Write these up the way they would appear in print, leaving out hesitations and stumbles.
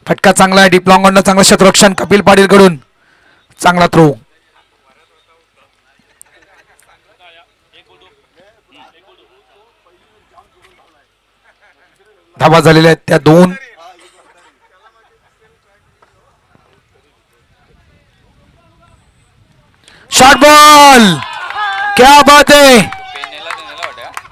फटका चांगला आहे डीप लॉंग चांगलं क्षेत्ररक्षण कपिल पाटील कडून चांगला थ्रो. धावा झालेल्या आहेत त्या 2. शॉट बॉल क्या बात आहे.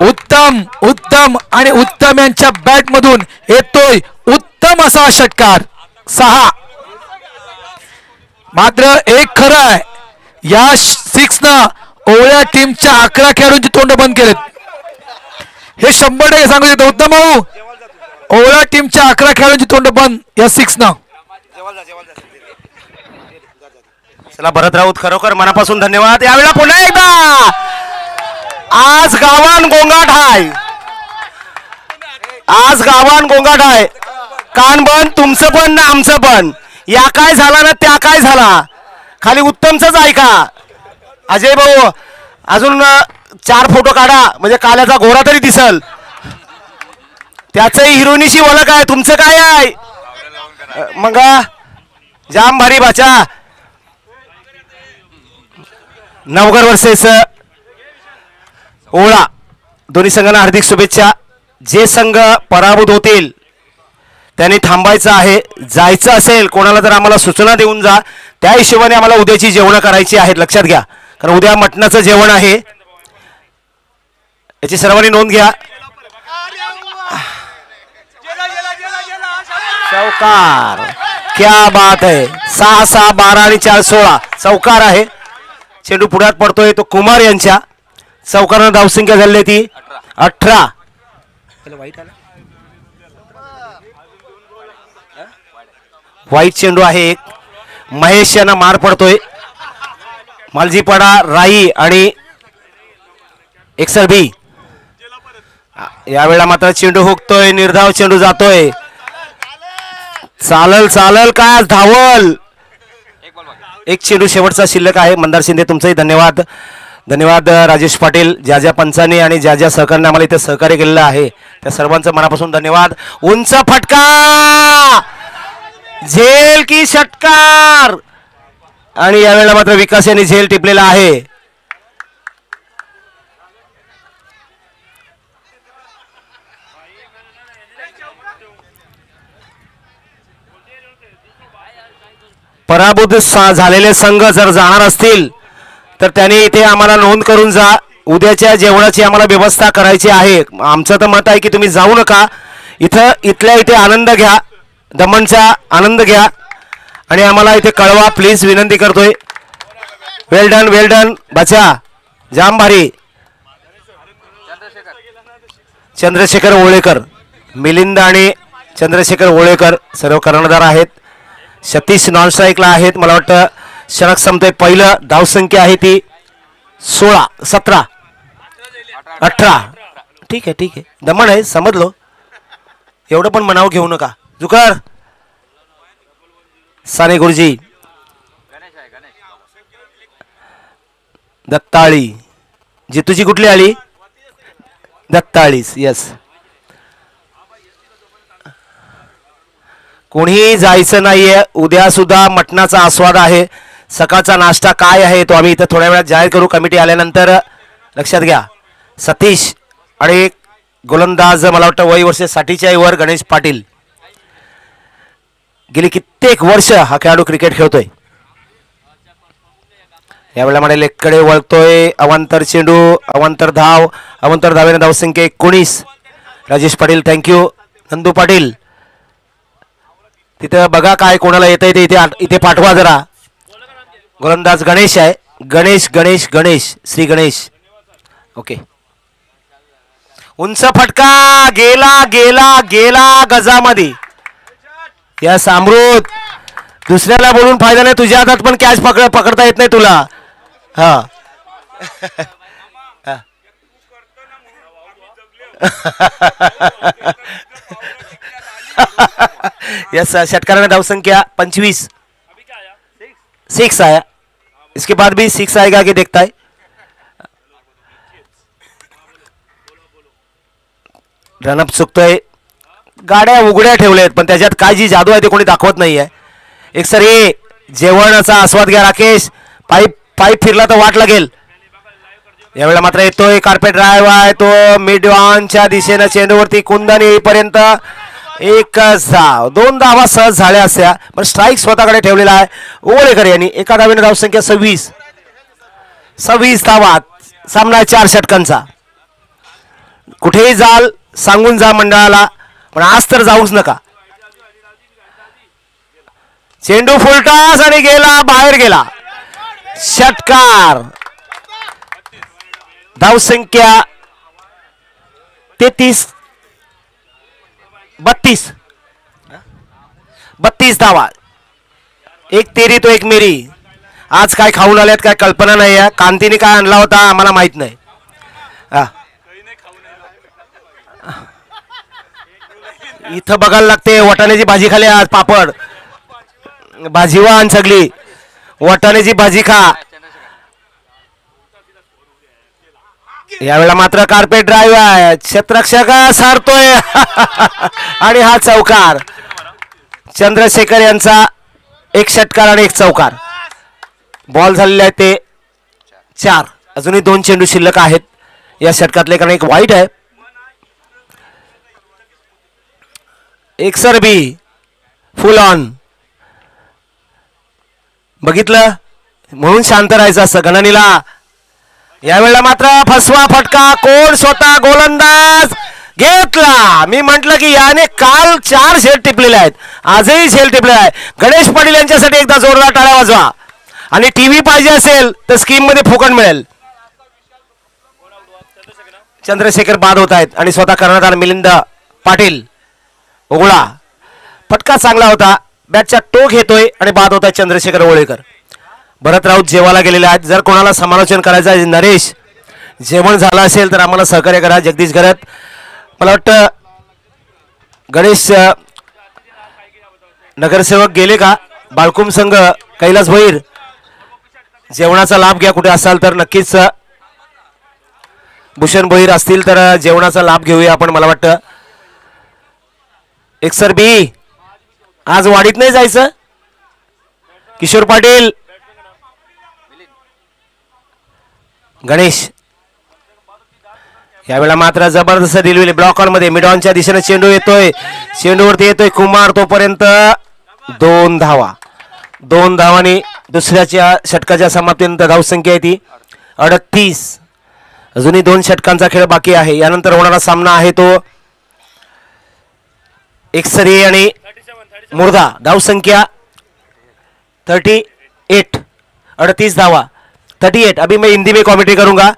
उत्तम उत्तम आणि उत्तम यांच्या बॅट मधून येतोय उत्तम असा षटकार. 6. मात्र एक खरं आहे या 6 न ओवळ्या टीमच्या 11 खेळाडूंची तोंड बंद केलेत. हे 100% सांगू शकतो उत्तम भाऊ. ओवळ्या टीमच्या 11 खेळाडूंची तोंड बंद या 6 न. चला भरत राऊत खरोखर मनापासून धन्यवाद. यावेळेला पुन्हा एकदा आज गावान गोंगाट आहे. आज गावान गोंगाट आहे. कान बंद तुमचं पण ना आमचं पण. या काय झाला ना त्या काय झाला खाली उत्तमच ऐका. अजय भाऊ अजून 4 फोटो काढा म्हणजे काल्याचा घोडा तरी दिसल. त्याचंही हिरोनीशी ओळख आहे. तुमचं काय आहे मग जाम भारी बाचा. नवगर वर्सेस ओळा दोन्ही संघांना हार्दिक शुभेच्छा. जे संघ पराभूत होतील त्यांनी थांबायचं आहे. जायचं असेल कोणाला तर आम्हाला सूचना देऊन जा. त्या हिशोबाने आम्हाला उद्याची जेवणं करायची आहेत लक्षात घ्या. कारण उद्या मटणाचं जेवण आहे याची सर्वांनी नोंद घ्या. चौकार क्या बात आहे. 6, 6, 12 आणि 4, 16 चौकार आहे. चेंडू पुढ्यात पडतोय तो कुमार यांच्या. चौकारानं धावसंख्या झाली ती 18. वाईट चेंडू आहे एक. महेश यांना मार पडतोय. मालजीपाडा राई आणि एक्सर बी. यावेळेला मात्र चेंडू हुकतोय. निर्धाव चेंडू जातोय. चालल चालल काय धावल. एक चेंडू शेवटचा शिल्लक आहे. मंदार शिंदे तुमचंही धन्यवाद. धन्यवाद राजेश पाटील ज्या ज्या पंचांनी आणि ज्या ज्या सहकार्याने आम्हाला इथे सहकार्य केलेलं आहे त्या सर्वांचं मनापासून धन्यवाद. उंच फटका झेल की षटकार आणि यावेळेला मात्र विकास यांनी झेल टिपलेला आहे. पराभूत झालेले संघ जर जाणार असतील तर त्यांनी इथे आम्हाला नोंद करून जा. उद्याच्या जेवणाची आम्हाला व्यवस्था करायची आहे. आमचं तर मत आहे की तुम्ही जाऊ नका. इथल्या इथे आनंद घ्या. दमणचा आनंद घ्या आणि आम्हाला इथे कळवा प्लीज विनंती करतोय. वेल डन बचा जाम भारी. चंद्रशेखर ओळेकर मिलिंद आणि चंद्रशेखर ओळेकर सर्व कर्णधार आहेत. सतीश नॉन स्ट्राईकला आहेत. मला वाटतं षटक संपतंय. पहिलं धावसंख्या आहे ती 16, 17, 18. ठीक आहे दमण आहे समजलो. एवढं पण मनाव घेऊ नका. जुकर साने गुरुजी दत्ताळी जितूची कुठली आली दत्ताळीस. यस कोणीही जायचं नाहीये. उद्या सुद्धा मटणाचा आस्वाद आहे. सकाळचा नाश्ता काय आहे तो आम्ही इथं थोड्या वेळात जाहीर करू. कमिटी आल्यानंतर लक्षात घ्या. सतीश आणि गोलंदाज मला वाटतं वय वर्ष 60च्या वर गणेश पाटील. गेली कित्येक वर्ष हा खेळाडू क्रिकेट खेळतोय. यावेळेला म्हणे लेकडे वळतोय. अवांतर चेंडू अवांतर धाव. अवांतर धावेने धावसंख्या 19. राजेश पाटील थँक्यू. नंदू पाटील तिथं बघा काय कोणाला येत आहे ते इथे पाठवा जरा. गोलंदाज गणेश आहे. गणेश श्री गणेश. ओके उंच फटका गेला गजामध्ये. या अमृत दुसऱ्याला बोलून फायदा नाही. तुझ्या हातात पण कॅच पकडता येत नाही तुला. हा यस षटकाराने धावसंख्या 25. 6 आया. इसके बाद भी 6 आएगा कि देखता है. रनअप चुकतोय. गाड्या उघड्या ठेवल्यात पण त्याच्यात काय जी जादू आहे ते कोणी दाखवत नाहीये. एक सरी जेवणाचा आस्वाद घ्या राकेश. पाईप पाईप फिरला तर वाट लागेल. यावेळेला मात्र येतोय कार्पेट ड्राईव्ह आहे तो मिड ऑनच्या दिशेनं चेंडूवरती कुंदन येईपर्यंत एकच धाव. 2 धावा सहज झाल्या असत्या पण स्ट्राईक स्वतःकडे ठेवलेला आहे ओळेकर यांनी. एका धावेने धावसंख्या 26 धावा. सामना 4 षटकांचा. कुठेही जाल सांगून जा मंडळाला पण आज तर जाऊच नका. चेंडू फुलटास आणि गेला बाहेर गेला. षटकार. धावसंख्या 32 धावा. एक तेरी तो एक मेरी. आज काय खाऊन आल्यात काय कल्पना नाही आहे. कांतीने काय आणला होता आम्हाला माहित नाही. इथं बघायला लागते वाटाण्याची भाजी खाली आज पापड भाजीवान सगळी वाटाण्याची भाजी खा. यावेळेला मात्र कार्पेट ड्राईव्ह आहे. क्षेत्ररक्षक सारतोय आणि हा चौकार. चंद्रशेखर यांचा 1 षटकार आणि 1 चौकार. बॉल झालेले आहेत ते 4. अजूनही 2 चेंडू शिल्लक आहेत या षटकातले कारण एक वाईट आहे. एक सरबी फुल ऑन. बघितलं म्हणून शांत राहायचं असतं गणानीला. यावेळेला मात्र फसवा फटका. कोण स्वतः गोलंदाज घेतला. मी म्हंटल की याने काल 4 झेल टिपलेले आहेत आजही झेल टिपलेला आहे. गणेश पाटील यांच्यासाठी एकदा जोरदार टाळ्या वाजवा. आणि टीव्ही पाहिजे असेल तर स्कीम मध्ये फुकट मिळेल. चंद्रशेखर बाद होत आहेत आणि स्वतः करण्यात आला मिलिंद पाटील उघडा. फटका चांगला होता. बॅटचा टोक येतोय आणि बाद होत आहे चंद्रशेखर ओळेकर. भरत राऊत जेवायला गेलेले आहेत. जर कोणाला समालोचन करायचं आहे नरेश जेवण झालं असेल तर आम्हाला सहकार्य करा. जगदीश घरत मला वाटतं गणेश नगरसेवक गेले का. बाळकुम संघ कैलास भैर जेवणाचा लाभ घ्या. कुठे असाल तर नक्कीच भूषण भैर असतील तर जेवणाचा लाभ घेऊया आपण. मला वाटतं एक सर बी आज वाडीत नाही जायचं. किशोर पाटील गणेश यावेळेला मात्र जबरदस्त दिलविले ब्लॉकर मध्ये मिडॉनच्या दिशेने चेंडू येतोय. चेंडूवरती येतोय कुमार. तोपर्यंत 2 धावा. 2 धावांनी दुसऱ्याच्या षटकाच्या समाप्तीनंतर धावसंख्या आहे ती 38. अजूनही 2 षटकांचा खेळ बाकी आहे. यानंतर होणारा सामना आहे तो एकसरी आणि मुर्दा. धावसंख्या 38. 38 धावा. 38. अभी मैं हिंदी में कॉमेंट्री करूंगा.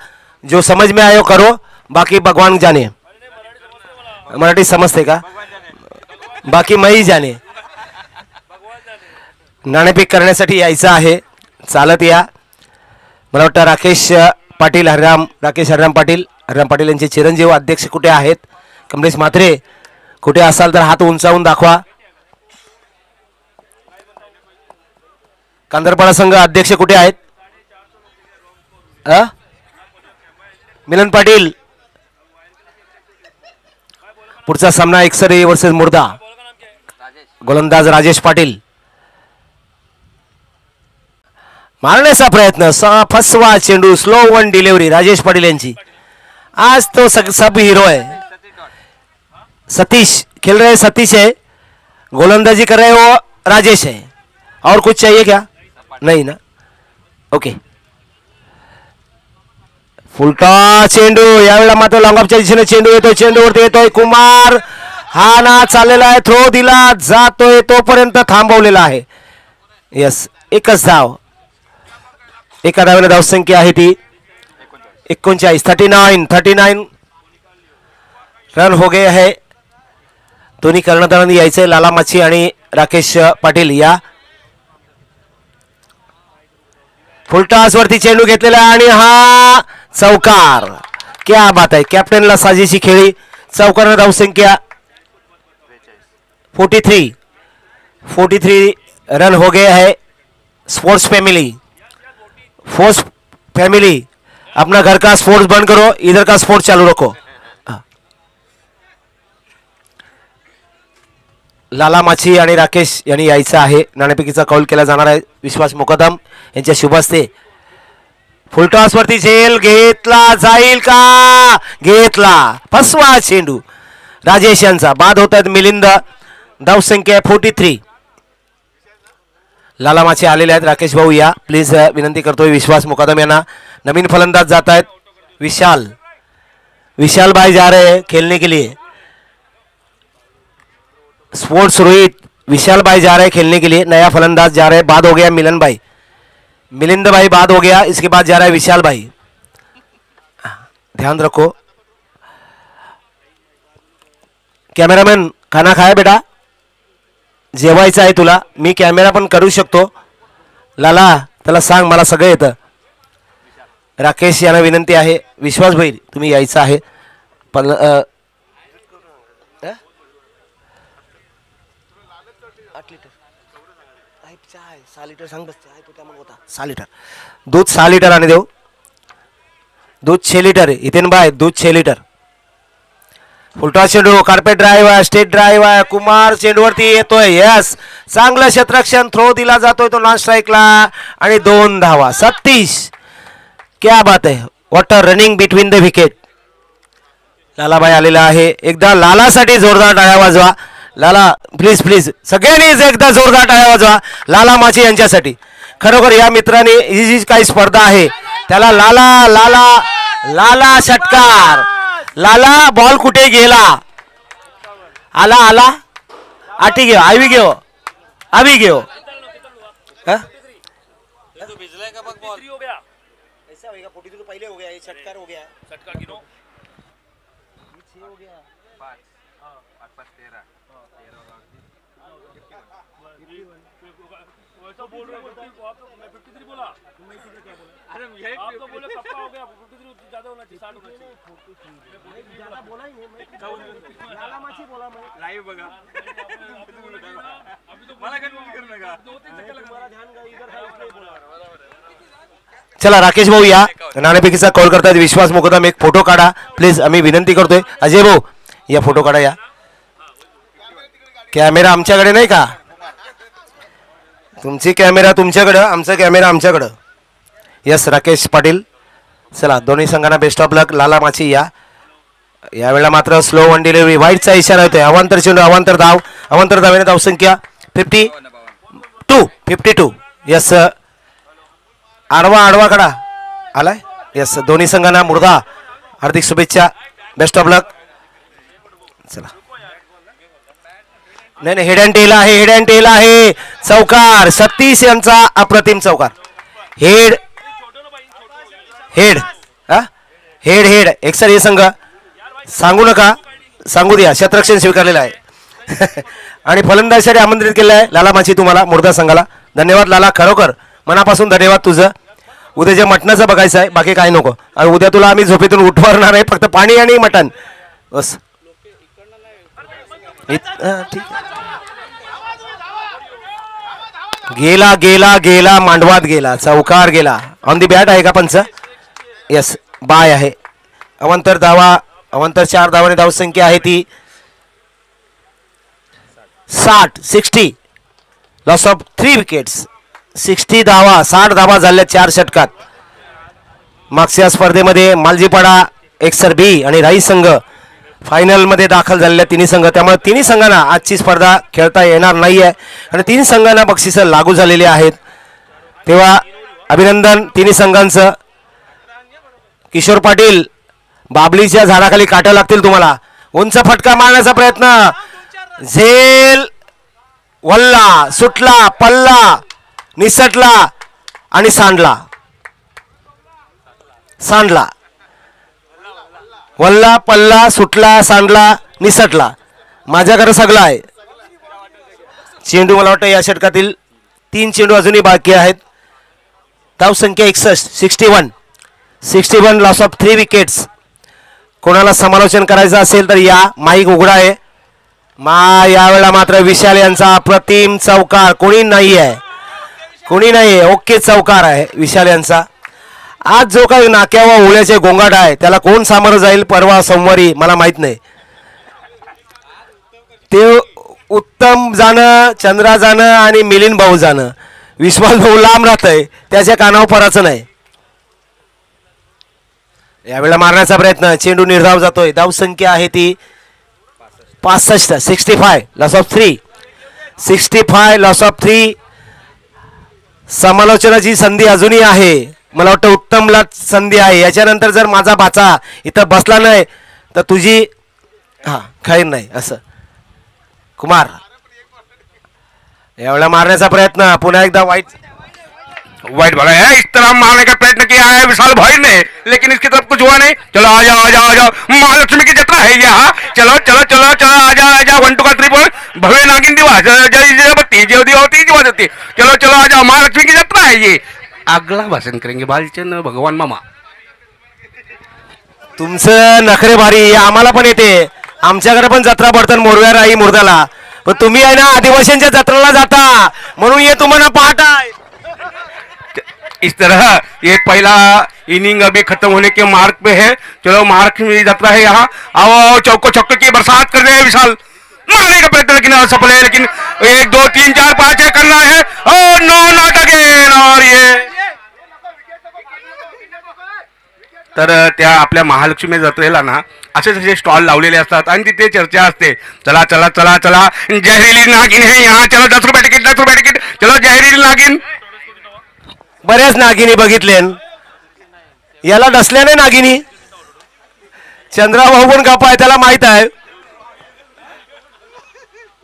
जो समझ में आयो करो बाकी भगवान जाने. मराठी समजते का बाकी मैं ही जाने. नाणेफेक करण्यासाठी यायचं आहे. चालत या. मला वाटतं राकेश पाटील राकेश हरिराम पाटील यांचे चिरंजीव अध्यक्ष कुठे आहेत. कमलेश म्हात्रे कुठे असाल तर हात उंचावून दाखवा. कांदरपाडा संघ अध्यक्ष कुठे आहेत. मिलन पाटील. पुढचा सामना एकसरी वर्सेस मुर्दा. गोलंदाज राजेश पाटील. मारण्याचा प्रयत्न फसवा चेंडू. Slow one delivery Rajesh Patil यांची. आज तो सब हीरो है. सतीश खेल रहे सतीश है. गोलंदाजी कर रहे वो राजेश है. और कुछ चाहिए क्या नहीं ना. ओके. फुलटा चेंडू. यावेळेला मात्र लॉंगऑफच्या दिशेने चेंडू येतोय. चेंडूवरती येतोय कुमार. हा ना चाललेला आहे. थ्रो दिला जातोय तोपर्यंत थांबवलेला आहे. यस. एकच धाव. एका धावेला धावसंख्या आहे ती 39. 39 रन हो गए है. दोन्ही कर्णधारांनी यायचंय. लाला माची आणि राकेश पाटील या. फुलटॉस वरती चेंडू घेतलेला आणि हा चौकार. क्या बात आहे. कॅप्टनला साजेशी खेळी. चौकार. धावसंख्या 43 रन हो गए है. स्पोर्ट्स फैमिली अपना घर का स्पोर्ट्स बंद करो. इधर का स्पोर्ट्स चालू रखो. लाला माची आणि राकेश यांनी यायचं आहे. नाणेफेकीचा कौल केला जाणार आहे विश्वास मुकदम यांच्या शुभ हस्ते. फुलटॉस वरती झेल घेतला जाईल का? घेतला. फसवा चेंडू राजेश यांचा. बाद होत आहेत मिलिंद. धावसंख्या 43. लाला माची आलेले आहेत. राकेश भाऊ या प्लीज विनंती करतोय विश्वास मुकदम यांना. नवीन फलंदाज जात आहेत. विशाल भाई जा रहे हैं खेलने के लिए. स्पोर्ट्स रोहित विशाल भाई जा रहे हैं खेलने के लिए. नया फलंदाज जा रहे हैं. बाद हो गया मिलिंद भाई बाद हो गया. इसके बाद जा रहा है विशाल भाई. ध्यान रखो. कॅमेरामॅन खाना खाया बेटा? जेवायचं आहे तुला. मी कॅमेरा पण करू शकतो. लाला त्याला सांग मला सगळं येतं. राकेश यांना विनंती आहे. विश्वास भाई तुम्ही यायचं आहे. पण 6 लिटर सांग. बस 6 लिटर दूध. 6 लिटर आणि देऊ. दूध 6 लिटर. इथेन बाय दूध 6 लिटर. फुलटॉस चेंडू. कार्पेट ड्राईव्ह आहे. स्टेट ड्राईव्ह आहे. कुमार चेंडूवरती येतोय. यस चांगलं क्षेत्ररक्षण. थ्रो दिला जातोय तो नॉन स्ट्राईकला आणि 2 धावा. 37. क्या बात आहे. Water running between the wicket. लालाबाई आलेला आहे. एकदा लालासाठी जोरदार टाळ्या वाजवा. लाला प्लीज प्लीज सगळ्यांनीच एकदा जोरदार टाळ्या वाजवा लाला माची यांच्यासाठी. खरोखर या मित्रांनी ही जी काही स्पर्धा आहे त्याला लाला लाला लाला षटकार. लाला बॉल कुठे गेला? आला आला आठी घेऊ. आवी घेऊ. आवी घेऊ. पहले हो गया ये षटकार हो गया. षटकार गिनो. तो बोल रहे हो मैं 53 बोला. अरे आप तो बोले कप्पा हो गया. 53 ज्यादा होना चाहिए. 60 होना चाहिए. ज्यादा बोला ही नहीं मैं. लाला माची बोला मैं. लाइव बघा. अभी तो मला कन्फ्यूज करू नका. 2-3 चक्कर लगा. मेरा ध्यान गया इधर था इसलिए बोला. चला राकेश भाऊ या. नाणेफेकीचा कॉल करतायत विश्वास मुकदम. एक फोटो काढा प्लीज. आम्ही विनंती करतोय. अजय भाऊ या फोटो काढा. या कॅमेरा आमच्याकडे नाही का? तुमची कॅमेरा तुमच्याकडं. आमचा कॅमेरा आमच्याकडं. यस राकेश पाटील. चला दोन्ही संघांना बेस्ट ऑफ लक. लाला माची या. यावेळेला मात्र स्लो वन डिलिव्हरी. वाईटचा इशारा होतोय. अवांतर चेंडू. अवांतर धाव. अवांतर धावेने धावसंख्या 52. यस आडवा कडा आलाय. यस दोन्ही संघांना मुर्दा हार्दिक शुभेच्छा. Best of luck. चला नाही हेड अँड टेल आहे. हेड अँड टेल आहे. चौकार. 36 यांचा अप्रतिम चौकार. Head head head head. एक्सर हे संघ सांगू नका. सांगू द्या. क्षेत्ररक्षण स्वीकारलेलं आहे. आणि फलंदाजीसाठी आमंत्रित केलं आहे लाला माची तुम्हाला मुर्दा संघाला. धन्यवाद लाला. खरोखर मनापासून धन्यवाद तुझं. उद्याच्या मटणाचं बघायचं आहे. बाकी काय नको. आणि उद्या तुला आम्ही झोपेतून उठवणार आहे. फक्त पाणी आणि मटण बस. ठीक. गेला गेला गेला. मांडवात गेला. चौकार गेला. ऑन दी बॅट आहे का पंच? यस बाय आहे. अवंतर धावा. अवंतर 4 धावाने धावसंख्या आहे ती 60. Loss of 3 wickets. 60 धावा. 60 धावा झाल्या 4 षटकात. मागच्या स्पर्धेमध्ये मालजीपाडा एक्सर बी आणि राई संघ फायनलमध्ये दाखल झालेल्या तिन्ही संघ. त्यामुळे तिन्ही संघांना आजची स्पर्धा खेळता येणार नाही आहे आणि 3 संघांना बक्षिसं लागू झालेली आहेत. तेव्हा अभिनंदन तिन्ही संघांचं. किशोर पाटील बाबलीच्या झाडाखाली काटा लागतील तुम्हाला. उंच फटका मारण्याचा प्रयत्न. झेल वल्ला सुटला. पल्ला निसटला आणि सांडला. वल्ला पल्ला सुटला सांडला निसटला. माझ्याकडे सगळं आहे. चेंडू मला वाटतं या षटकातील 3 चेंडू अजूनही बाकी आहेत. धावसंख्या 61. 61 लॉस ऑफ 3 विकेट्स. कोणाला समालोचन करायचं असेल तर या. माईक उघडा आहे. यावेळेला मात्र विशाल यांचा अप्रतिम चौकार. कोणी नाही आहे. ओके चौकार आहे विशाल यांचा. आज जो काही नाक्यावर ओळ्याचे गोंगाट आहे त्याला कोण सामोरं जाईल परवा सोमवारी मला माहित नाही. ते उत्तम जाणं, चंद्रा जाणं आणि मिलिंद भाऊ जाणं. विश्वास भाऊ लांब राहतंय, त्याच्या कानावर पराचं नाही. यावेळेला मारण्याचा प्रयत्न, चेंडू निर्धाव जातोय. धाव संख्या आहे ती 65. 65 लॉस ऑफ 3. 65 loss of 3. समालोचनाची संधी अजूनही आहे. मला वाटतं उत्तमला संधी आहे. याच्यानंतर जर माझा बाचा इथं बसला नाही तर तुझी खैर नाही. असं कुमार यावेळेला मारण्याचा प्रयत्न, पुन्हा एकदा वाईट भगा है. इस तरह मारने का प्रयत्न किया है विशाल भाई ने, लेकिन इसकी तरफ कुछ हुआ नहीं. चलो आ जाओ आ जाओ आ जाओ, महालक्ष्मी की जत्रा है ये. हाँ चलो चलो चलो चलो आ जाओ आ जाओ. 1 2 का ट्रिपल भव्य नागिन दिवा जय जय बत्ती जय दिवाती जीवा देती. चलो चलो आ जाओ, महालक्ष्मी की जत्रा है ये. अगला भाषण करेंगे बालचंद भगवान मामा. तुमचं नखरे भारी आम्हाला पण येते. आमच्याकडे पण जत्रा भरतात मोरव्या राई मुर्दाला. पण तुम्ही आहे ना आदिवासींच्या जत्रेला जाता म्हणून ये तुम्हाला पाहत आहे. इस तरह ये पहला इनिंग अभी खत्म होने के मार्ग पे है. चलो महालक्ष्मी जत्रा है यहाँ. आओ आओ, चौको छक्के की बरसात कर रहे हैं विशाल. मारने का प्रयत्न लेकिन असफल है. लेकिन 1 2 3 4 5 6 करना है. और नो नॉट अगेन. और ये तर त्या आपल्या महालक्ष्मी जत्रेला ना असे तसे स्टॉल लावलेले असतात आणि तिथे चर्चा असते. चला चला चला चला, जहरीली नागिन है यहाँ. चलो 10 रुपये तिकीट 10 रुपये तिकीट. चलो जहरीली नागिन. बऱ्याच नागिनी बघितले, याला डसल्याने नागिनी. चंद्राभाऊ पण गप्पा आहे, त्याला माहित आहे.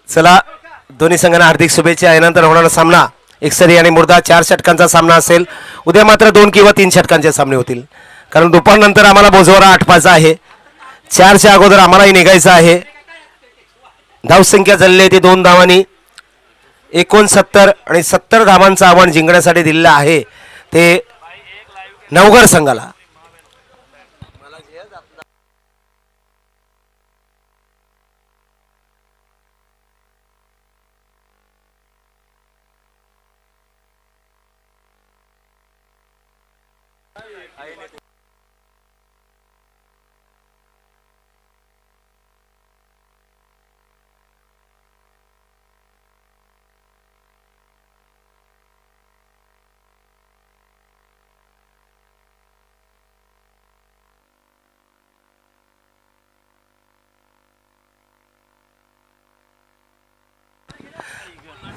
चला दोन्ही संघांना हार्दिक शुभेच्छा. यानंतर होणारा सामना एकसरी आणि मुर्दा 4 षटकांचा सामना असेल. उद्या मात्र 2 किंवा 3 षटकांचे सामने होतील, कारण दुपारनंतर आम्हाला बोजवारा आटपायचा आहे. 4च्या अगोदर आम्हालाही निघायचं आहे. धावसंख्या झालेली आहे ती 2 धावांनी. 69 आणि 70 धावांचं आव्हान जिंकण्यासाठी दिलेलं आहे ते नवघर संघाला.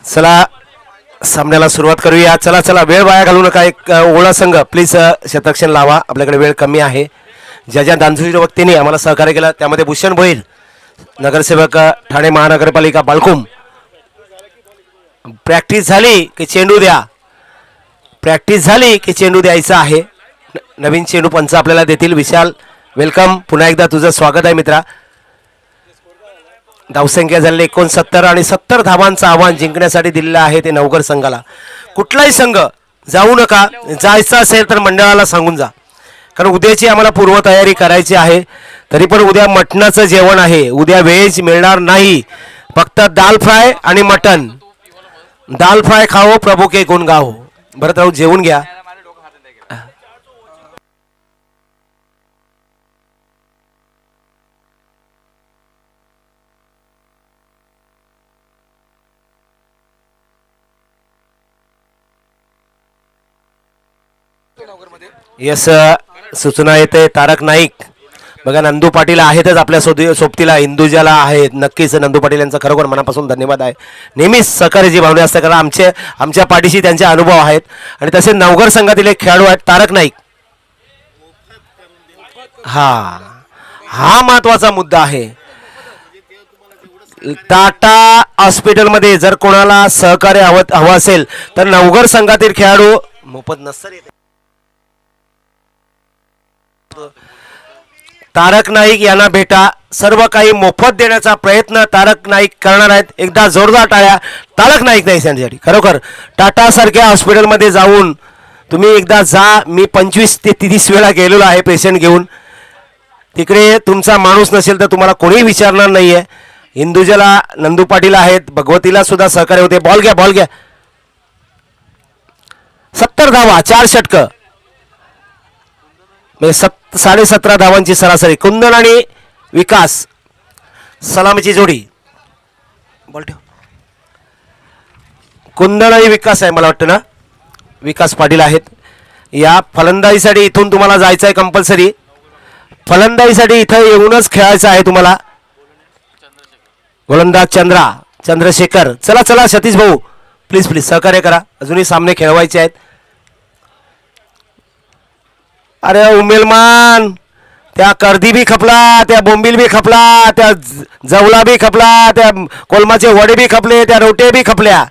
चला सामन्याला सुरुवात करूया. चला चला, वेळ वाया घालू नका. एक ओळा संघ प्लीज शतरक्षण लावा, आपल्याकडे वेळ कमी आहे. ज्या ज्या दानशूर व्यक्तींनी आम्हाला सहकार्य केलं त्यामध्ये भूषण भोईर, नगरसेवक ठाणे महानगरपालिका बाळकुम. प्रॅक्टिस झाली की चेंडू द्या, प्रॅक्टिस झाली की चेंडू द्यायचा आहे. नवीन चेंडू पंच आपल्याला देतील. विशाल वेलकम, पुन्हा एकदा तुझं स्वागत आहे मित्रा. धावसंख्या झालेली 69 आणि 70 धावांचं आव्हान जिंकण्यासाठी दिलेलं आहे ते नवघर संघाला. कुठलाही संघ जाऊ नका, जायचं असेल तर मंडळाला सांगून जा, कारण उद्याची आम्हाला पूर्वतयारी करायची आहे. तरी पण उद्या मटणाचं जेवण आहे, उद्या व्हेज मिळणार नाही, फक्त दाल फ्राय आणि मटण. दाल फ्राय खाओ प्रभू के गुण गाओ. भरत राहू जेवून घ्या. यस, सूचना येते तारक नाईक. बघा नंदू पाटील आहेतच आपल्या सोबतीला, हिंदुजाला आहेत. नक्कीच नंदू पाटील यांचा खरोखर मनापासून धन्यवाद आहे. नेहमीच सहकार्याची भावना असते, कारण आमच्या पाठीशी त्यांचे अनुभव आहेत. आणि तसे नवघर संघातील एक खेळाडू आहेत तारक नाईक. हा महत्वाचा मुद्दा आहे. टाटा हॉस्पिटलमध्ये जर कोणाला सहकार्य हवं असेल तर नवघर संघातील खेळाडू मोफत नसतं. तारक नाईक यांना भेटा, सर्व काही मोफत देण्याचा प्रयत्न तारक नाईक करणार आहेत. एकदा जोरदार टाळ्या तारक नाईक नाही यांच्यासाठी. खरोखर टाटा सारख्या हॉस्पिटलमध्ये जाऊन तुम्ही एकदा जा. मी 25 ते 30 वेळा गेलेलो आहे पेशंट घेऊन. तिकडे तुमचा माणूस नसेल तर तुम्हाला कोणीही विचारणार नाहीये. हिंदुजाला नंदू पाटील आहेत, भगवतीला सुद्धा सहकार्य होते. बॉल घ्या बॉल घ्या. 70 धावा 4 षटकं, 17.5 धावांची सरासरी. कुंदन आणि विकास सलामीची जोडी. बॉल ठेव. कुंदन आणि विकास आहे मला वाटतं ना, विकास पाटील आहेत. या फलंदाजीसाठी इथून तुम्हाला जायचं आहे कंपल्सरी. फलंदाजीसाठी इथं येऊनच खेळायचं आहे तुम्हाला. गोलंदाज चंद्रशेखर. चला चला सतीश भाऊ प्लीज प्लीज सहकार्य करा, अजूनही सामने खेळवायचे आहेत. अरे उमेलमान, त्या कर्दी बी खपला, त्या बोंबील बी खपला, त्या जवला बी खपला, त्या कोलमाचे वडे बी खपले, त्या रोटे बी खपल्या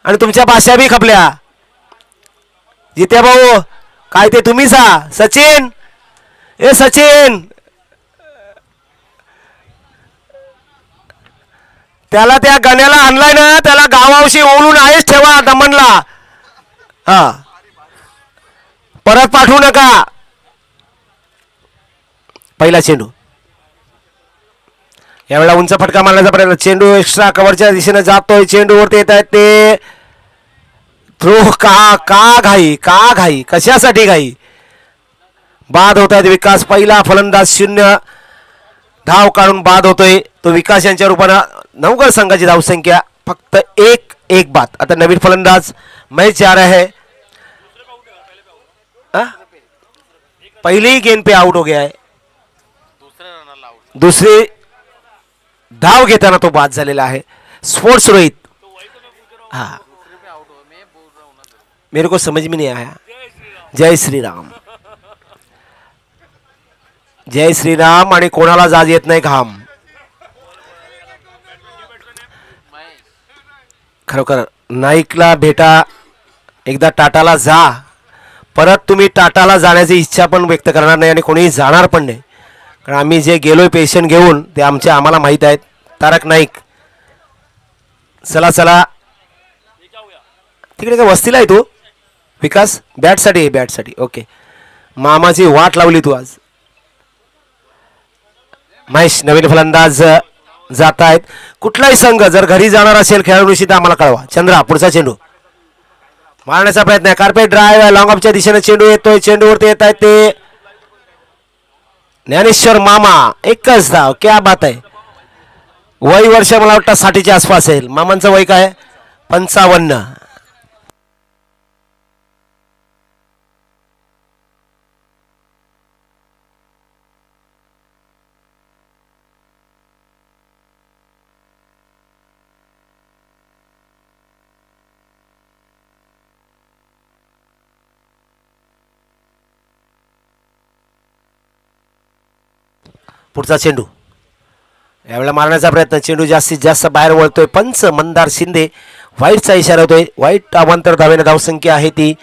आणि तुमच्या भाषा बी खपल्या. जित्या भाऊ काय ते तुम्हीच हा. सचिन, ए सचिन, त्याला त्या गण्याला आणलाय ना, त्याला गावावशी ओळून आहेच ठेवा दमनला. हा परत पाठवू नका. पहिला चेंडू, यावेळेला उंच फटका मारण्याचा प्रयत्न. चेंडू एक्स्ट्रा कव्हरच्या दिशेने जातोय. चेंडूवरती येत आहेत ते थ्रो. का घाई कशासाठी घाई. बाद होत आहेत विकास. पहिला फलंदाज 0 धाव काढून बाद होतोय तो विकास यांच्या रूपानं. नवगड संघाची धावसंख्या फक्त 1 बाद. आता नवीन फलंदाज महेश जा रहा है. पहली गेंद पे आउट हो गया है. दुसरी धाव घेताना तो बाद झालेला आहे. स्पोर्ट्स रोहित. हाँ मेरे को समझ में नहीं आया. जय श्री राम, जय श्रीराम. आणि कोणाला जाज येत नाही घाम. खरोखर नाईकला भेटा, एकदा टाटाला जा. परत तुम्ही टाटाला जाण्याची इच्छा पण व्यक्त करणार नाही आणि कोणीही जाणार पण नाही, कारण आम्ही जे गेलोय पेशंट घेऊन ते आम्हाला माहीत आहेत. तारक नाईक. चला चला तिकडे काय वस्तीला आहे तू विकास. बॅटसाठी ओके. मामाची वाट लावली तू आज. महेश नवीन फलंदाज जात आहेत. कुठलाही संघ जर घरी जाणार असेल खेळाडूशी तर आम्हाला कळवा. चंद्रा पुढचा चेंडू मारण्याचा प्रयत्न आहे. कार्पेट ड्राईव्ह लॉंग ऑफच्या दिशेने चेंडू येतोय. चेंडूवरती येत आहेत ते ज्ञानेश्वर मामा. एकच धाव. क्या बात आहे. वय वर्ष मला वाटतं 60च्या आसपास असेल. मामांचं वय काय 55. पुढचा चेंडू यावेळेला मारण्याचा प्रयत्न. चेंडू जास्तीत जास्त बाहेर वळतोय. पंच मंदार शिंदे वाईटचा इशारा होतोय. वाईट अवांतर धावेने धावसंख्या आहे ती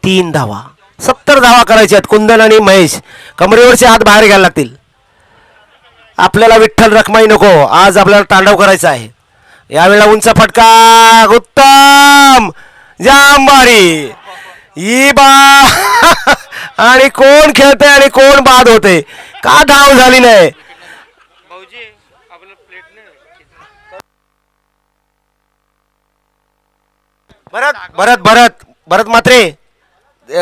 3 धावा. 70 धावा करायच्या आहेत. कुंदन आणि महेश कमरेवरचे हात बाहेर घ्यायला लागतील. आपल्याला विठ्ठल रखमाई नको, आज आपल्याला तांडव करायचा आहे. यावेळेला उंच फटका. उत्तम जांबारी ई बा आणि कोण खेळते आणि कोण बाद होते. का धाव झाली नाही. भरत मात्रे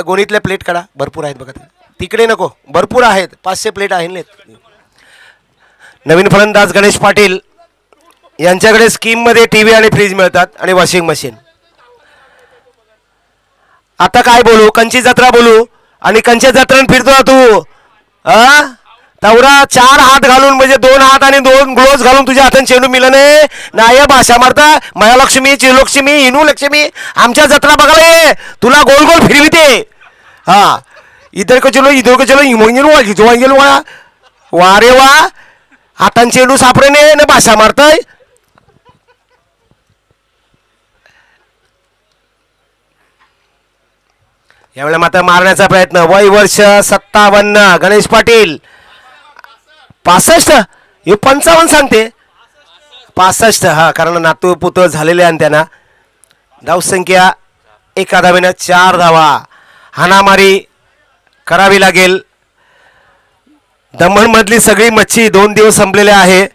गोणीतल्या प्लेट काढा. भरपूर आहेत बघा. तिकडे नको, भरपूर आहेत. 500 प्लेट आहेत. नवीन फलंदाज गणेश पाटील यांच्याकडे स्कीम मध्ये टीव्ही आणि फ्रीज मिळतात आणि वॉशिंग मशीन. आता काय बोलू, कंची जत्रा बोलू आणि कंच्या जत्रेन फिरतो तू. तवरा 4 हात घालून म्हणजे 2 हात आणि 2 ग्लोव्स घालून तुझ्या हातात चेंडू मिळणे नाही. भाषा मारता मायालक्ष्मी चिरलक्ष्मी हिनू लक्ष्मी आमच्या जत्रा बघायला ये. तुला गोल गोल फिरविते. हा इधर को चलो वा रे वा. हातान चेंडू सापडे ने भाषा मारताय. यावेळेला मात्र मारण्याचा प्रयत्न. वय वर्ष 57. गणेश पाटील 65. हे 55 सांगते. 65. हा कारण नातू पुतळ झालेले आणि त्यांना. धावसंख्या एका धावेनं 4 धावा. हाणामारी करावी लागेल. दमण मधली सगळी मच्छी 2 दिवस संपलेल्या आहे.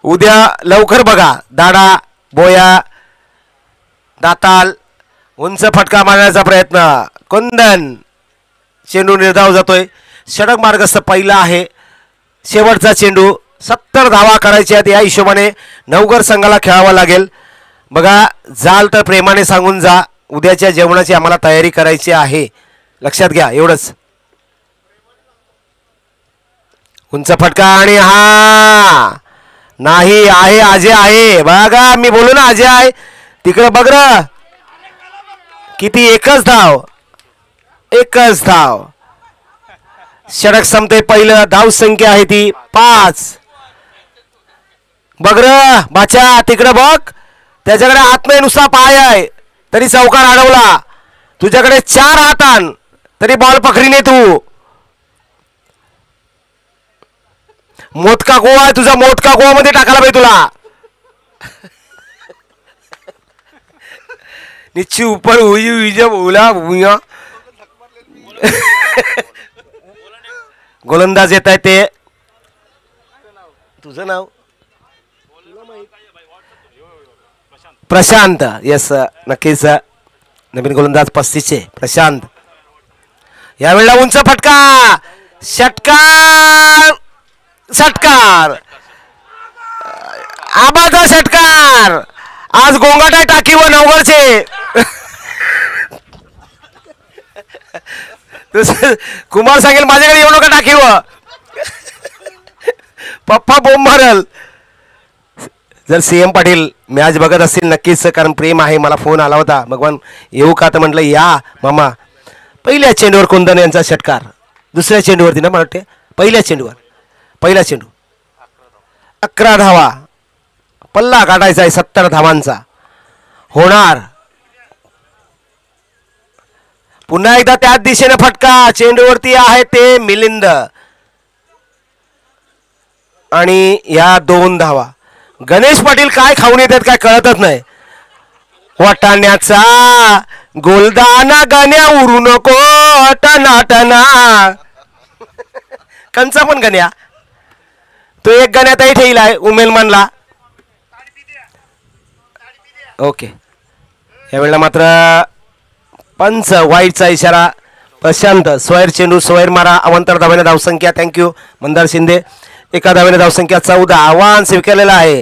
उद्या लवकर बघा. दाडा बोया दाताल. उंच फटका मारण्याचा प्रयत्न. कुंदन चेंडू निर्धाव जातोय. षटक मार्गस्थ पहिला आहे. शेवटचा चेंडू 70 धावा करायच्या आहेत. या हिशोबाने नवघर संघाला खेळावं लागेल. बघा, जाल तर प्रेमाने सांगून जा. उद्याच्या जेवणाची आम्हाला तयारी करायची आहे, लक्षात घ्या एवढंच. उंच फटका आणि हा नाही आहे. अजय आहे बघा, मी बोलू ना अजय आहे तिकडे. बघ र किती, एकच धाव, एकच धाव. षटक संपते पहिलं. धाव संख्या आहे ती 5. बघ र बाचा तिकडे बघ, त्याच्याकडे हात नाही नुसता पाय आहे तरी चौकार अडवला. तुझ्याकडे 4 हात आण तरी बॉल पकडीने तू. मोठका गोवा आहे तुझा, मोठका गोवा मध्ये टाकायला पाहिजे तुला. नीचे ऊपर हुई हुई जब बोला भूया. गोलंदाज येत आहे ते. तुझं नाव प्रशांत. येस नक्कीच, नवीन गोलंदाज 35 प्रशांत. यावेळेला उंच फटका, षटकार, षटकार, आबाचा षटकार. आज गोंगाटा टाकी व नवघरचे. कुमार सांगेल माझ्याकडे येऊ नका टाकी व पप्पा बोंब मारल. जर CM पाटील मॅच बघत असतील नक्कीच, कारण प्रेम आहे. मला फोन आला होता, भगवान येऊ का, तर म्हटलं या मामा. पहिल्या चेंडूवर कुंदन यांचा षटकार. दुसऱ्या चेंडूवरती ना मला वाटते, पहिल्या चेंडूवर, पहिला चेंडू. 11 धावा, पल्ला काढायचा आहे 70 धावांचा. होणार पुन्हा एकदा त्याच दिशेने फटका. चेंडूवरती आहे ते मिलिंद आणि या 2 धावा. गणेश पाटील काय खाऊन येतात काय कळतच नाही. वाटाण्याचा गोलदाना गण्या उरू नको टना कंचा पण गण्या. तो एक गण्यातही ठेवलाय उमेल मानला. ओके, यावेळेला मात्र पंच वाईटचा इशारा. प्रशांत स्वैर चेंडू, स्वैर मारा. अवंतर धावाने धावसंख्या. थँक्यू मंदार शिंदे. एका धावाने धावसंख्या 14. आव्हान स्वीकारलेलं आहे.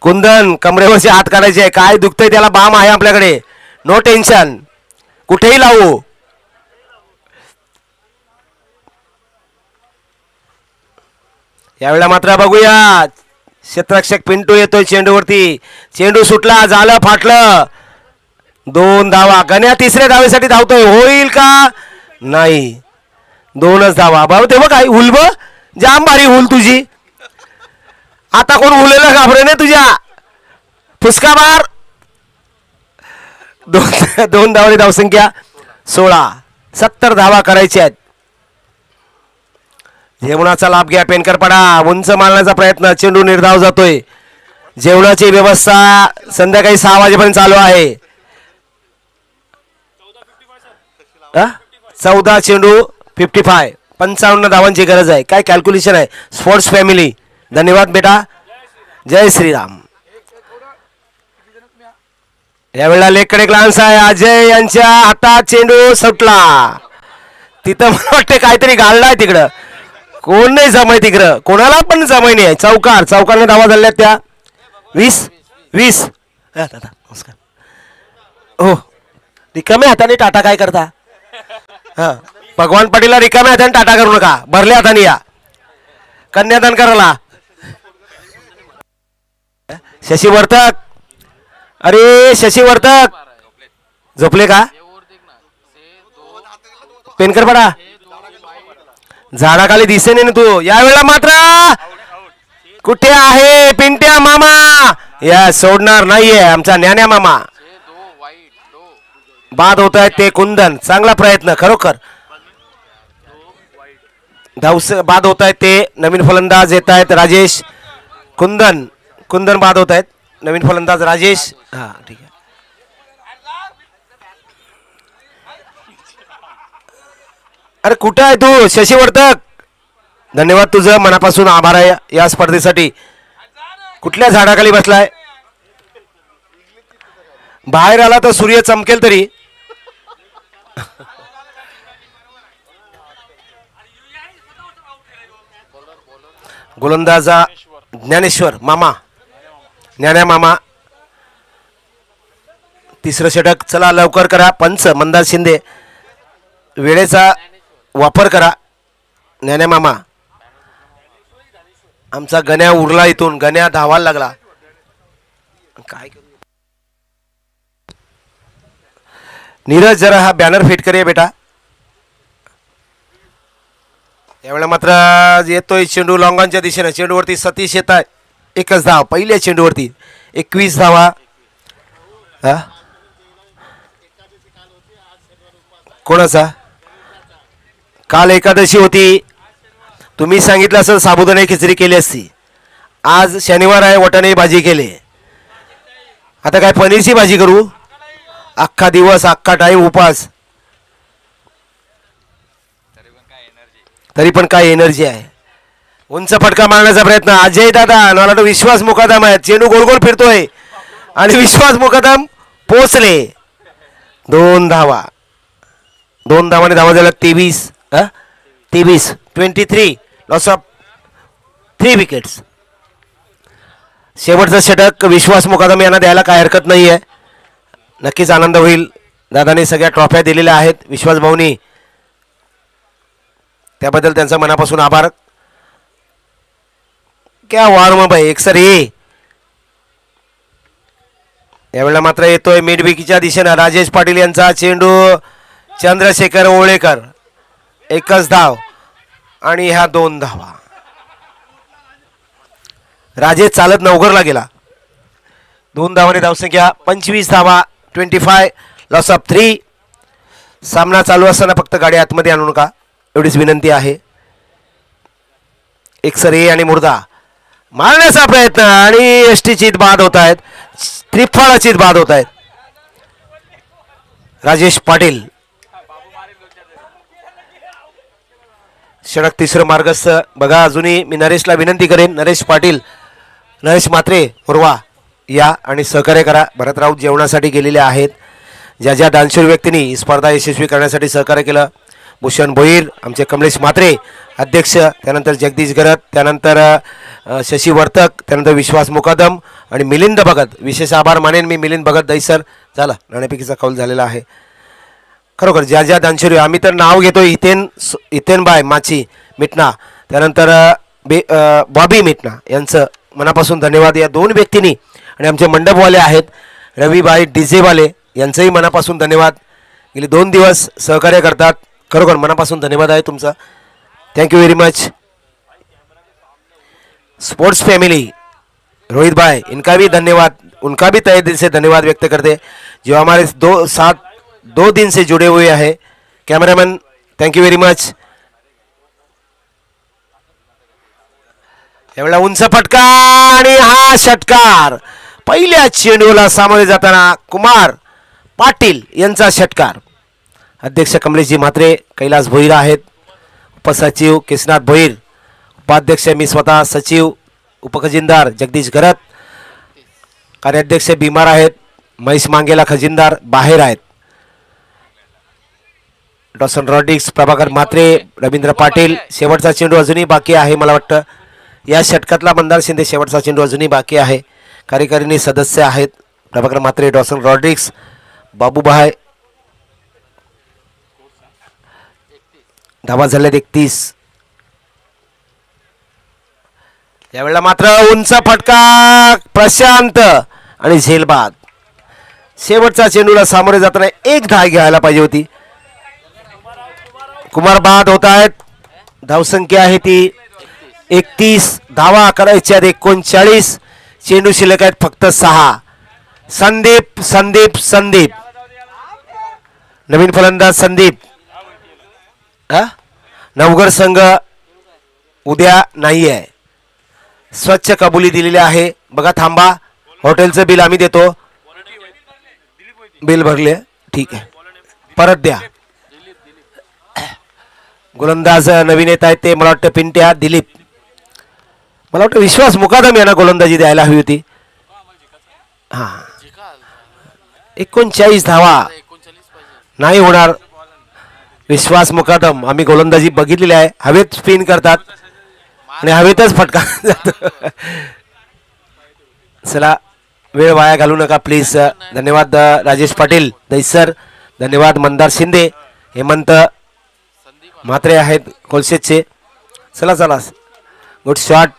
कुंदन कमरेवरचे हात काढायचे आहे. काय दुखतंय त्याला, बाम आहे आपल्याकडे, नो टेन्शन, कुठेही लावू. यावेळेला मात्र बघूया, क्षेत्ररक्षक पिंटू येतोय चेंडूवरती. चेंडू सुटला, झालं, फाटलं. 2 धावा. गण्या तिसऱ्या धावेसाठी धावतोय, होईल का, नाही. 2च धावा. भाऊ ते बघ काय हुल, ब जाम भारी हुल तुझी. आता कोण हुलेला घाबरे नाही तुझ्या, फुसका मार. 2 धावांची धावसंख्या 16. 70 धावा करायच्या आहेत. जेवणाचा लाभ घ्या पेनकरपाडा. उंच मारण्याचा प्रयत्न, चेंडू निर्धाव जातोय. जेवणाची व्यवस्था संध्याकाळी 6 वाजेपर्यंत चालू आहे. 14 चेंडू 55. 55 धावांची गरज आहे. काय कॅल्क्युलेशन आहे. स्पोर्ट्स फॅमिली, धन्यवाद बेटा. जय श्रीराम. यावेळेला लेकडे ग्लान्स आहे. अजय यांच्या हातात चेंडू सुटला. तिथं मला वाटते काहीतरी घाललाय तिकडं. कोण नाही जमाय तिकडं, कोणाला पण जमाय नाही. चौकार, चौकारने धावा झाल्या त्या 20. दादा नमस्कार. हो, रिकाम्या हाताने टाटा काय करता. हा, भगवान पाटीलला रिकाम्या हाताने टाटा करू नका, भरल्या हाताने या. कन्यादान करायला. शशी वर्तक, अरे शशी वर्तक झोपले का. पेनकर पडा, झाडाखाली दिसे नाही तू. यावेळेला मात्र कुठे आहे पिंट्या मामा. या सोडणार नाहीये आमचा ज्ञान्या मामा. बाद होत आहेत ते कुंदन. चांगला प्रयत्न खरोखर. धावस बाद होत आहेत ते. नवीन फलंदाज येत आहेत राजेश. कुंदन बाद होत आहेत. नवीन फलंदाज राजेश. हा ठीक आहे. अरे कुठं आहे तू शशी वर्तक. धन्यवाद तुझं मनापासून आभार आहे या स्पर्धेसाठी. कुठल्या झाडाखाली बसलाय. बाहेर आला तर सूर्य चमकेल तरी. गोलंदाजा ज्ञानेश्वर मामा, ज्ञान्या मामा. तिसरं षटक. चला लवकर करा. पंच मंदार शिंदे, वेळेचा वापर करा. ज्ञान्या मामा. आमचा गण्या उरला इथून. गण्या धावायला लागला. काय नीरज जरा हा बॅनर फिट करूया बेटा. यावेळेला मात्र येतोय चेंडू लॉंगॉनच्या दिशेने. चेंडूवरती सतीश येत आहे. एकच धाव पहिल्या चेंडूवरती. 21 धावा. कोणाचा? काल एकादशी होती. तुम्ही सांगितलं असं साबुदाणे खिचडी केली असती. आज शनिवार आहे, वाटाणे भाजी केली. आता काय पनीरची भाजी करू? अख्खा दिवस अख्खा टाईम उपास, तरी पण काय एनर्जी आहे. उंच फटका मारण्याचा प्रयत्न. अजय दादा मला तो विश्वास मुकादम आहे. चेंडू गोल गोल फिरतोय आणि विश्वास मुकादम पोचले. 2 धावा. 2 धावाने धावा झाल्या 23. 23 लॉस ऑफ 3 विकेट्स. शेवटचं षटक विश्वास मुकादम यांना द्यायला काय हरकत नाही आहे. नक्कीच आनंद होईल. दादाने सगळ्या ट्रॉफ्या दिलेल्या आहेत विश्वास भाऊनी, त्याबद्दल त्यांचा मनापासून आभार. क्या वार्म अप आहे. एक सर ये. यावेळेला मात्र येतोय मिडविकीच्या दिशेनं राजेश पाटील यांचा चेंडू. चंद्रशेखर ओळेकर. एकच धाव आणि ह्या 2 धावा. राजेश चालत नवघरला गेला. 2 धावांनी धावसंख्या 25 धावा. 25 लॉस ऑफ 3. सामना चालू असताना फक्त गाडी आतमध्ये आणू नका एवढीच विनंती आहे. एक सरी आणि मुर्दा मारण्याचा प्रयत्न आणि यष्टीचीत बाद होत आहेत. त्रिफळाचीत बाद होत आहेत. राजेश पाटील षटक तिसरं मार्गस्थ. बघा अजूनही मी नरेशला विनंती करेन, नरेश पाटील, नरेश म्हात्रे उर्वा या आणि सहकार्य करा. भरत राऊत जेवणासाठी गेलेले आहेत. ज्या ज्या दानशूर व्यक्तींनी ही स्पर्धा यशस्वी करण्यासाठी सहकार्य केलं, भूषण भोईर, आमचे कमलेश म्हात्रे अध्यक्ष, त्यानंतर जगदीश गरत, त्यानंतर शशी वर्तक, त्यानंतर विश्वास मुकादम आणि मिलिंद भगत. विशेष आभार मानेन मी मिलिंद भगत दैसर. झाला नाणेफेकीचा कौल झालेला आहे. खरोखर ज्या ज्या दानशूर, आम्ही तर नाव घेतो इथेनबाई माची मिटना, त्यानंतर बॉबी मिटना यांचं मनापासून धन्यवाद या 2 व्यक्तींनी. आणि आमचे मंडपवाले आहेत रविबाई डीजेवाले, यांचंही मनापासून धन्यवाद. गेले 2 दिवस सहकार्य करतात. खरोखर मनापासून धन्यवाद आहे तुमचा. Thank you very much. Sports family Rohit भाई, इनका भी धन्यवाद, उनका भी तहे दिल से धन्यवाद व्यक्त करते जो हमारे 2 दिन से जुड़े हुए हैं. Cameraman thank you very much. एवढा उंच फटका आणि हा षटकार. पहिल्या चेंडूला सामोरे जाताना कुमार पाटील यांचा षटकार. अध्यक्ष कमलेशजी म्हात्रे, कैलास भोईर आहेत, उपसचिव केशनाथ भोईर, उपाध्यक्ष मी स्वतः, सचिव उपखजिनदार जगदीश गरत, कार्याध्यक्ष बिमार आहेत, महेश मांगेला खजिनदार बाहेर आहेत, डॉसन रॉड्रिक्स, प्रभाकर म्हात्रे, रवींद्र पाटील. शेवटचा चेंडू अजूनही बाकी आहे. मला वाटतं या षटकातला मंदार शिंदे शेवटचा चेंडू अजूनही बाकी आहे. कार्यकारिणी सदस्य आहेत प्रभाकर म्हात्रे, डॉसन रॉड्रिक्स, बाबूभाई. धावा झाल्यात 31. यावेळेला मात्र उंच फटका प्रशांत आणि झेलबाद. शेवटचा चेंडूला सामोरे जाताना 1 धाव घ्यायला पाहिजे होती. कुमार बाद होत आहेत. धावसंख्या आहे ती 31. धावा करायच्या 39. चेंडू शिल्लक आहेत फक्त 6. संदीप संदीप संदीप नवीन फलंदाज संदीप. नवगड संघ उद्या नाही आहे. स्वच्छ कबुली दिलेली आहे. बघा थांबा, हॉटेलचं बिल आम्ही देतो. बिल भरले ठीक आहे, परत द्या. गोलंदाज नवीन येत आहेत ते मला वाटतं पिंट्या दिलीप. मला वाटतं विश्वास मुकादम यांना गोलंदाजी द्यायला हवी होती. हां 39 धावा नाही होणार. विश्वास मुकादम आम्ही गोलंदाजी बघितलेली आहे. हवेत स्पिन करतात. आणि हवेतच फटका जातो. चला वेळ वाया घालू नका प्लीज. धन्यवाद राजेश पाटील दैसर, धन्यवाद मंदार शिंदे, हेमंत म्हात्रे आहेत कोलशेतचे. चला चला गुड शॉट.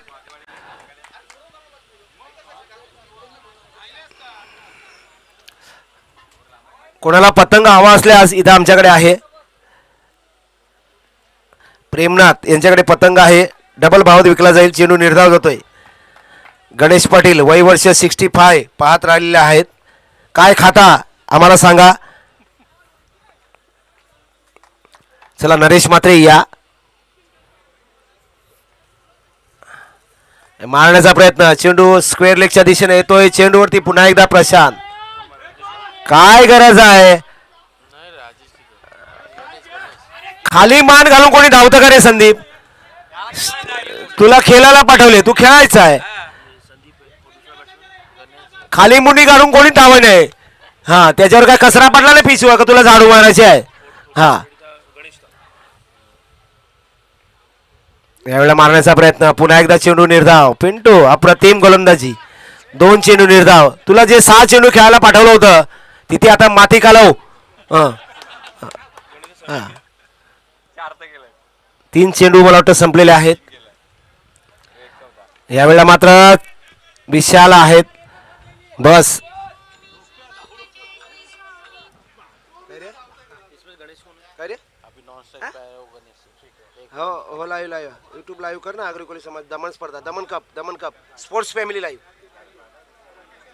कोणाला पतंग हवा असल्यास इथं आमच्याकडे आहे. प्रेमनाथ यांच्याकडे पतंग आहे, डबल भावात विकला जाईल. चेंडू निर्धाव जातोय. गणेश पाटील वय वर्ष 65 पाहत राहिलेले आहेत. काय खाता आम्हाला सांगा. चला नरेश मात्रे या. मारण्याचा प्रयत्न, चेंडू स्क्वेअर लेगच्या दिशेने येतोय. चेंडूवरती पुन्हा एकदा प्रशांत. काय गरज आहे, खाली मान घालून कोणी धावतं का रे संदीप. तुला खेळायला पाठवले, तू खेळायचं आहे. खाली मुंडी घालून कोणी धाव नाही. हा त्याच्यावर काय कसरा पडला नाही पिचू का तुला झाडू मारायचे आहे. हा यावेळेला मारण्याचा प्रयत्न, पुन्हा एकदा चेंडू निर्धाव. पिंटू अप्रतिम गोलंदाजी, 2 चेंडू निर्धाव. तुला जे 6 चेंडू खेळायला पाठवलं होतं तिथे आता माती कालव. 3 चेंडू मला वाटतं संपलेले आहेत. यावेळेला मात्र विशाल आहेत. बस हो लाईव्ह यूट्यूब लाईव्ह कर ना. अग्रिकोली समाज दमन स्पर्धा, दमन कप स्पोर्ट्स फॅमिली लाईव्ह.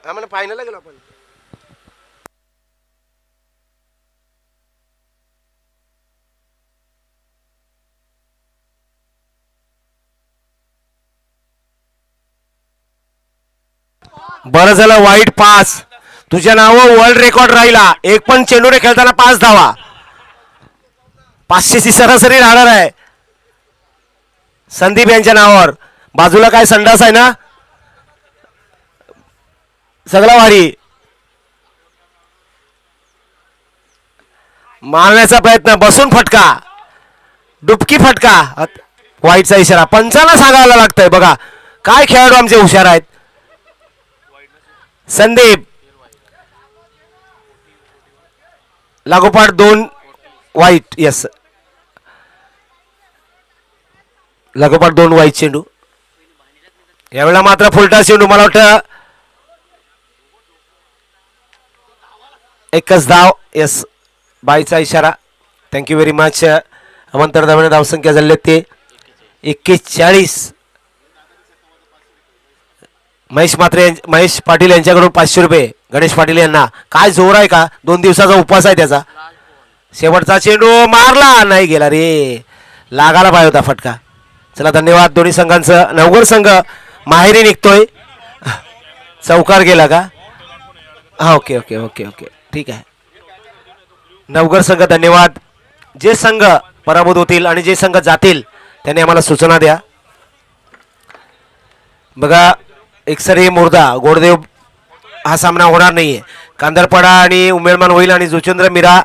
आम्हाला फायनलला गेलो आपण. बरं झालं वाईट पास. तुझ्या नावावर वर्ल्ड रेकॉर्ड राहिला. एक पण चेंडूने खेळताना 5 धावा. 500ची सरासरी राहणार आहे संदीप यांच्या नावावर. बाजूला काय संडास आहे ना, सगळा वारी. मारण्याचा प्रयत्न, बसून फटका, डुबकी फटका. वाईटचा इशारा. पंचांना सांगायला लागतंय. बघा काय खेळाडू आमचे हुशार आहेत. संदीप लागोपाठ 2 वाईट. यस लागोपाठ 2 वाईट चेंडू. यावेळेला मात्र फुलटा चेंडू. मला वाटतं एकच धाव. यस बाईचा इशारा. Thank you very much. अवंतर धावाने धावसंख्या झाले ते 41. महेश पाटील यांच्याकडून 500 रुपये. गणेश पाटील यांना. काय जोर आहे का, 2 दिवसाचा उपवास आहे त्याचा. शेवटचा चेंडू मारला, नाही गेला रे, लागायला पाहिजे होता फटका. चला धन्यवाद दोन्ही संघांचं. नवगड संघ माहेरी निघतोय. चौकार गेला का. हा ओके ओके ओके ओके ठीक आहे. नवगड संघ धन्यवाद. जे संघ पराभूत होतील आणि जे संघ जातील त्यांनी आम्हाला सूचना द्या. बघा एकसरी मुर्दा गोडदेव हा सामना होणार नाहीये. कांदरपाडा आणि उमेदमान होईल आणि जुचंद्र मीरा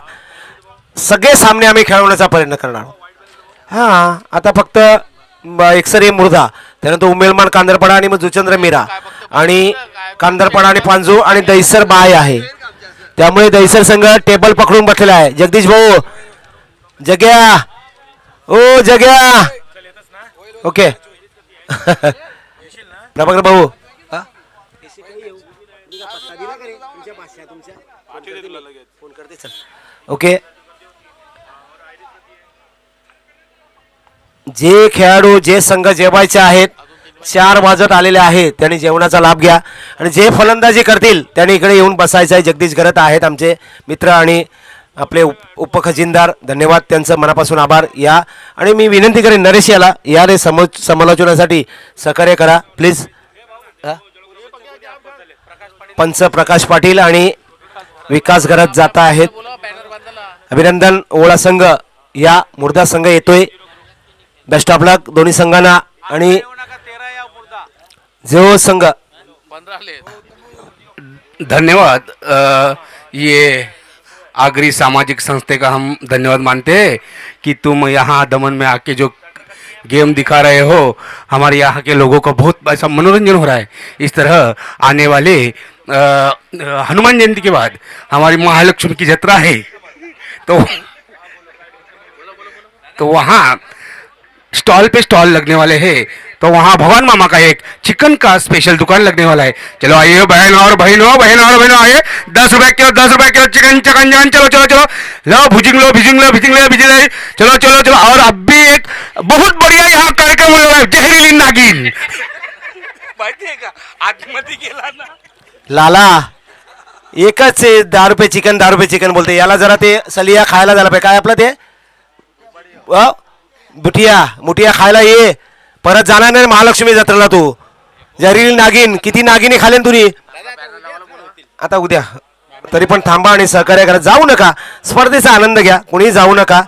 सगळे सामने आम्ही खेळवण्याचा प्रयत्न करणार. हा आता फक्त एकसरी मुर्दा, त्यानंतर उमेदमान कांदरपाडा आणि मग जुचंद्र मीरा आणि कांदरपाडा आणि पांजू आणि दैसर बाय आहे. त्यामुळे दैसर संघ टेबल पकडून बसलेला आहे. जगदीश भाऊ, जग्या, ओ जग्या, ओके प्रभाकर भाऊ ओके. जे खेळाडू जे संघ जेवायचे आहेत 4 वाजत आलेले आहेत त्यांनी जेवणाचा लाभ घ्या आणि जे फलंदाजी करतील त्यांनी इकडे येऊन बसायचं आहे. जगदीश गरत आहेत आमचे मित्र आणि आपले उपखजिनदार, धन्यवाद त्यांचं मनापासून आभार. या आणि मी विनंती करेन नरेश याला या रे समालोचनासाठी सहकार्य करा प्लीज. पंच प्रकाश पाटील आणि विकास गरज जात आहेत. अभिनंदन. ओळा संघ या मुर्दा संघ येतोय. बेस्ट ऑफ लक दोन्ही संघांना. आणि जो संघ धन्यवाद. ये आगरी सामाजिक संस्थे का हम धन्यवाद मानते हैं कि तुम यहाँ दमन में आके जो गेम दिखा रहे हो, हमारे यहाँ के लोगों को बहुत ऐसा मनोरंजन हो रहा है। इस तरह आने वाले हनुमान जयंती के बाद हमारी महालक्ष्मी की जत्रा है, तो वहाँ स्टॉल पे स्टॉल लगने वाले हैं। तो वहाँ भगवान मामा का एक चिकन का स्पेशल दुकान लगने वाला है। चलो आइए बहन और बहनों आइए, 10 रुपए किलो चिकन चिकन जान, चलो चलो चलो लो भुजिंग लो चलो चलो चलो। और अब भी एक बहुत बढ़िया यहाँ कार्यक्रम हो रहा है, जहरीली नागिन माहिती आहे का, आतमध्ये गेला ना लाला एकच आहे, 10 रुपये चिकन बोलते, याला जरा ते सलिया खायला झाला पाहिजे. काय आपलं ते मुठिया खायला ये, परत जाणार नाही महालक्ष्मी जत्रेला तू. जहरीली नागिन, किती नागिनी खाल्ल्यान तुम्ही आता उद्या. तरी पण थांबा आणि सहकार्य करा, जाऊ नका, स्पर्धेचा आनंद घ्या, कुणी जाऊ नका.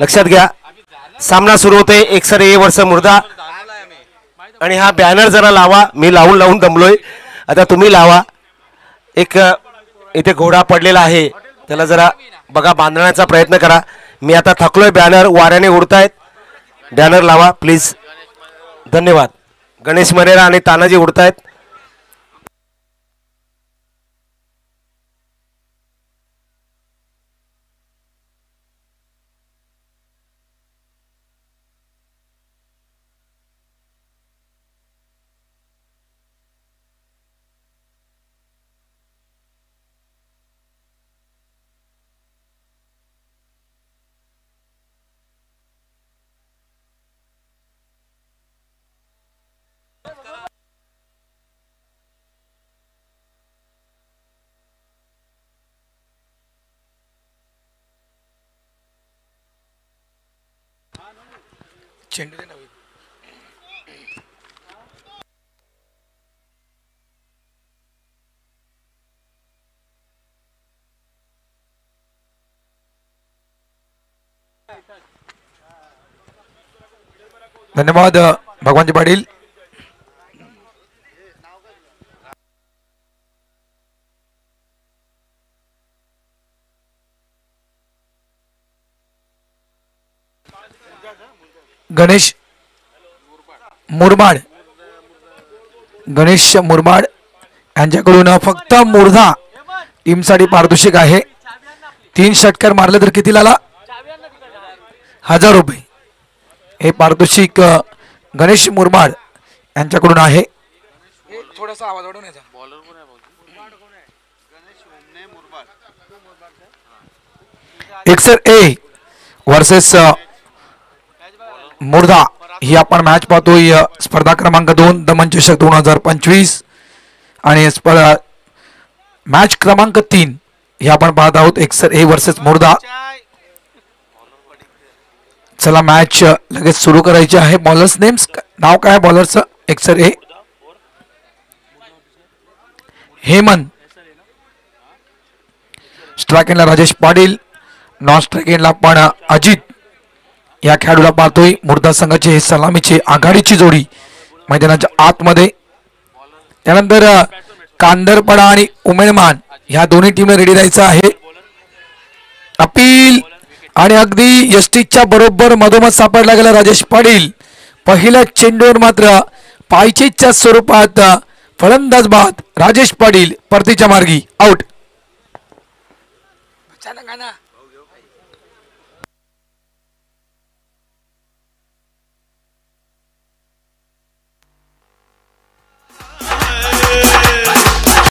लक्षात घ्या सामना सुरू होतोय. एकसरे वर्ष मुर्दा. आणि हा बॅनर जरा लावा, मी लावून दमलोय, आता तुम्ही लावा. एक इथे घोडा पडलेला आहे, त्याला जरा बघा बांधण्याचा प्रयत्न करा. मी आता थकलोय, बॅनर वाऱ्याने उडतायत, बॅनर लावा प्लीज. धन्यवाद. गणेश मरेरा आणि तानाजी उडतायत. चेंडू दे ना. धन्यवाद भगवानजी पाटील. गणेश मुरबाड यांच्याकडून फक्त मुर्धा टीमसाठी पारितोषिक आहे. 3 षटकार मारले तर किती लाला? 1000 रुपये. हे पारितोषिक गणेश मुरबाड यांच्याकडून आहे. थोडासा आवाज वाढवण्याचा. एक्सर ए वर्सेस मुर्धा ही आपण मॅच पाहतोय. स्पर्धा क्रमांक 2 दमन चषक 2025 आणि मॅच क्रमांक 3 ही आपण पाहत आहोत. एक्सर ए वर्सेस मुर्धा. चला मॅच लगेच सुरू करायची आहे. बॉलर्स नेम्स, नाव काय बॉलरचं? एक्सर ए हेमंत, स्ट्राइक एंडला राजेश पाटील, नॉन स्ट्राइक एंडला पण अजित या खेळाडूला पाहतोय. मुर्धा संघाची हे सलामीची आघाडीची जोडी मैदानाच्या आतमध्ये. त्यानंतर कांदरपडा आणि उमेदमान ह्या दोन्ही टीमने रेडी राहायचं आहे. अपील आणि अगदी यष्टीच्या बरोबर मधोमध सापडला गेला राजेश पाटील. पहिल्या चेंडूवर मात्र पायचीच्या स्वरूपात फलंदाज बाद राजेश पाटील परतीच्या मार्गी आउट.